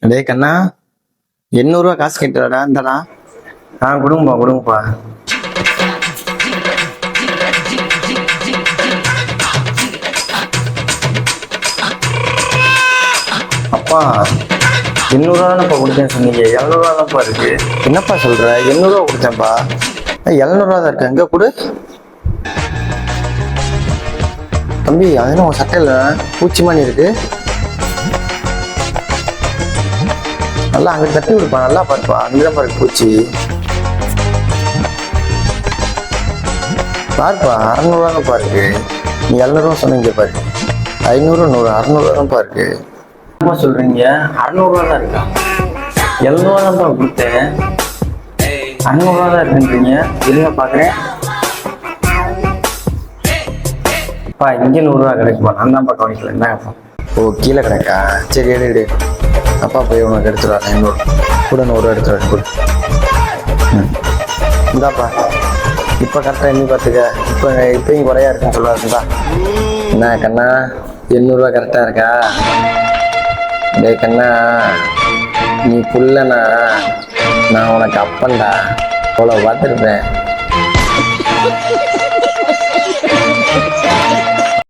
டேய் கண்ணா, 800 காசு கேட்டுடா இந்தடா. கொடுங்கப்பா கொடுங்கப்பா. அப்பா 800 தானப்பா கொடுத்தேன் சொன்னீங்க, 700 தான்ப்பா இருக்கு. என்னப்பா சொல்ற? 800 கொடுத்தேன்ப்பா. 700 தான் இருக்கு. எங்க கொடு தம்பி. அது உன் சட்டையில பூச்சி மாதிரி இருக்கு. நல்லா அங்க தட்டி விடுப்பா, நல்லா பாருப்பா. அங்கதான் பாரு பூச்சி. பாருப்பா 600 இருக்கு. நீ 700 சொன்னீங்க பாரு. 500 100 600 தான்ப்பா இருக்கு. என்னப்பா சொல்றீங்க? 600 தான் இருக்கா? 700 தான்ப்பா கொடுத்தேன். 600 தான் இருக்குன்றீங்க. இருங்க பாக்குறேன். அப்பா இங்கே 100 கிடைக்குமா? நான் தான்ப்பா கவனிக்கல. என்னப்பா? ஓ கீழே கிடைக்கா? சரி எடு. அப்பா போய் உனக்கு எடுத்துருவாரு. 500 கூட 100 எடுத்துருவாரு கொடு. இந்தாப்பா. இப்போ கரெக்டாக எண்ணி பார்த்துக்க. இப்பயும் குறையா இருக்குன்னு சொல்லாதுங்களா? என்ன கண்ணா 800 கரெக்டாக இருக்கா? டேய் கண்ணா, நீ புள்ளனா நான் உனக்கு அப்பன்டா. அவ்வளோ பார்த்துருப்பேன்.